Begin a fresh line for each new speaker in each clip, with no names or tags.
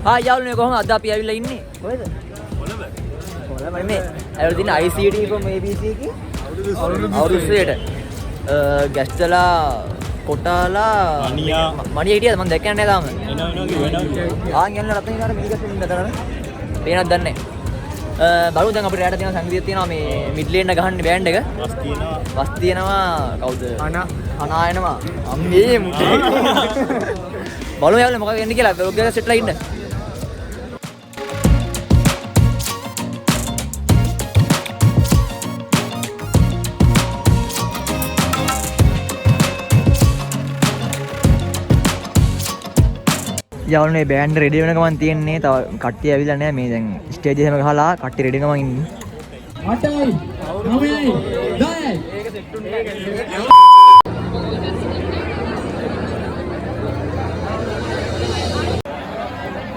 හා යාළුවනේ කොහොමද අද අපි ඇවිල්ලා ඉන්නේ කොහෙද කොළඹ මේ ඇවිල්ලා තියෙන ICT from ABC කි අවුරුදු 20ට ගැස්ටලා කොටාලා මණිය හිටියද මම දැක්කේ නැහැ තාම එනවා කිව්වා ආන් යන්න රත්න ඉනාර මිනිගස්සෙන් ඉඳ කරන පේනක් දන්නේ බලමු දැන් අපිට රැට තියෙන සංගීතය තියෙනවා මේ මිඩ් ලේන් එක ගහන්න බෑන්ඩ් එක වස් තියෙනවා කවුද අනා එනවා අම්මේ මුටේ බලමු යාළුවනේ මොකක්ද වෙන්නේ කියලා බ්ලොග් එක සෙට්ලා ඉන්න යාළුවනේ බෑන්ඩ් රෙඩි වෙන ගමන් තියෙන්නේ තව කට්ටිය ඇවිල්ලා නැහැ මේ දැන් ස්ටේජ් එකම ගහලා කට්ටිය රෙඩි ගමන් ඉන්නේ
8යි 9යි 10යි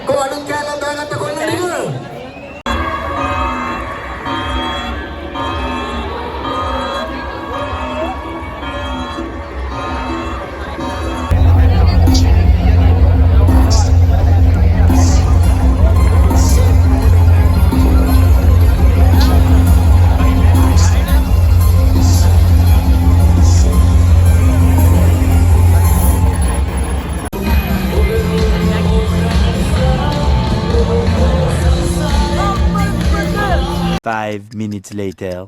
කොහොමද කියලා දාගත්ත කොල්ලේ නේද
Five minutes later.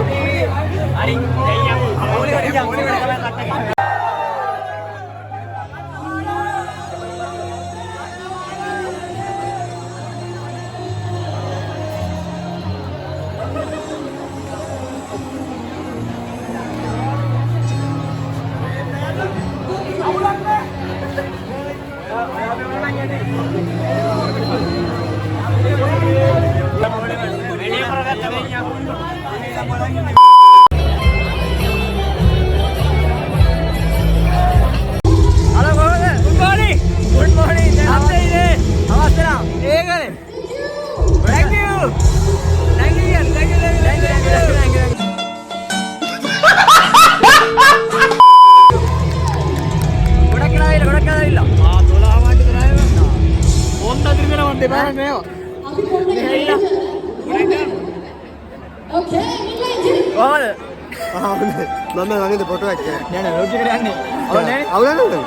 මම වගේ ෆොටෝ එකක්
නෑ නෑ ලොජිකට යන්නේ අවුල නෑනේ
අවුල නෑ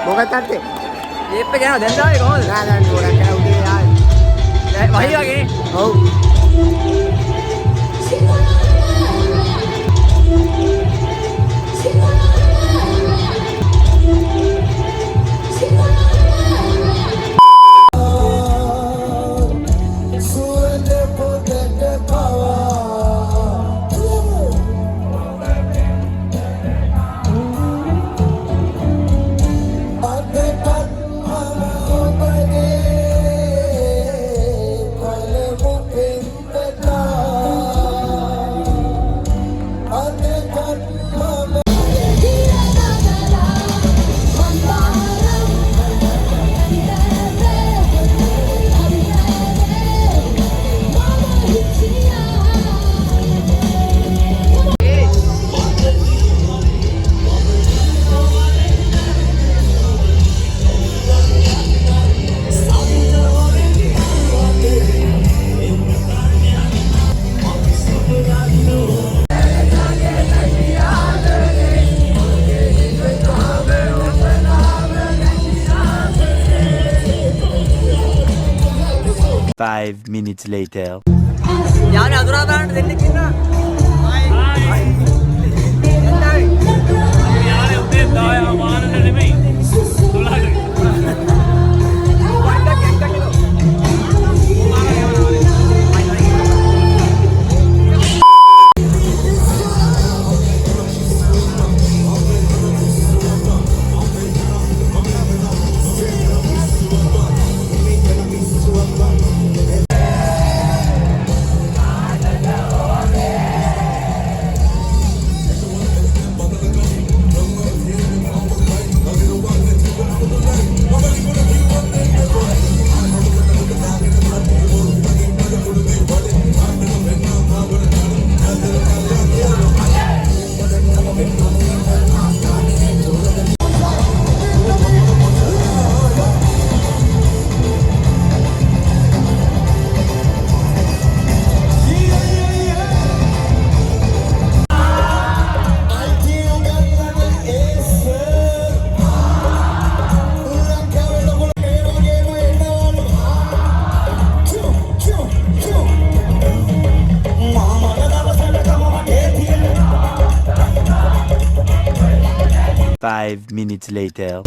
මොකක්ද අත්තේ
ඒප් එක යනවා දැන් තාවේ කොහොමද
නෑ නෑ ගොඩක් කරා උදේ ආයේ
වහි වගේ
ඔව්
Five minutes later.
යානේ අඳුරා දාන්න දෙන්නෙක් ඉන්නවා යානේ උදේ 10 මානට නෙමෙයි 12ට
5
5 minutes later.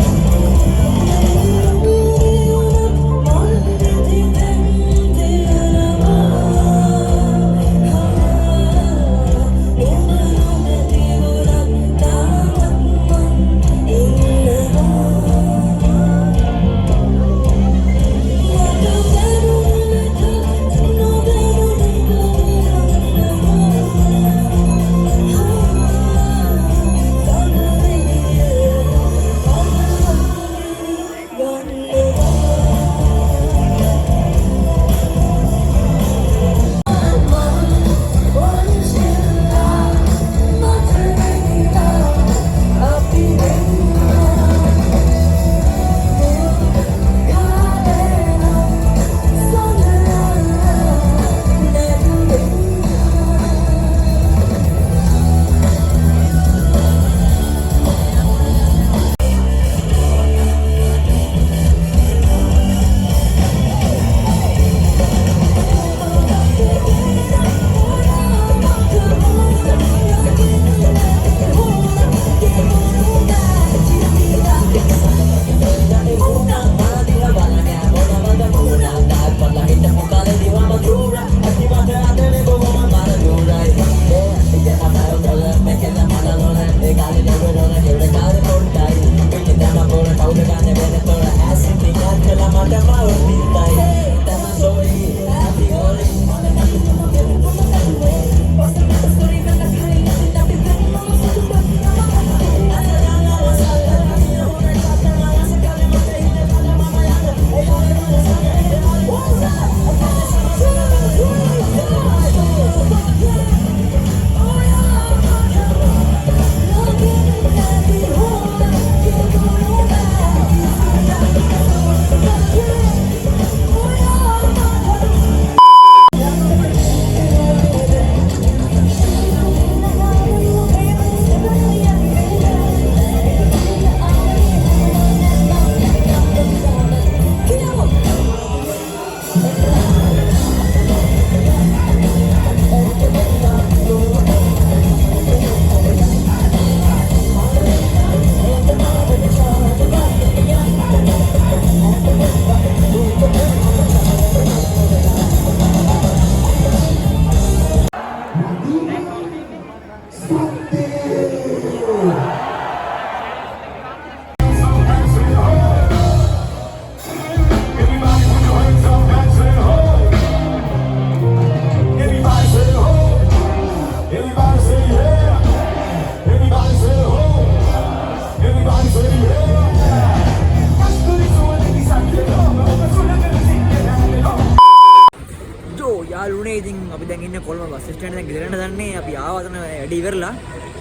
යාළුවනේ ඉතින් අපි දැන් ඉන්නේ කොළඹ බස් ස්ටෑන්ඩ් එකෙන් ගෙදරට දන්නේ අපි ආවතන වැඩි ඉවරලා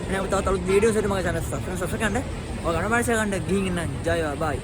එහෙනම් තවත් අලුත් වීඩියෝස් එකට මගේ channel subscribe කරන්න ඔය ගණන් මාර්ෂය ගන්න ගිහින් ඉන්න ජය බයි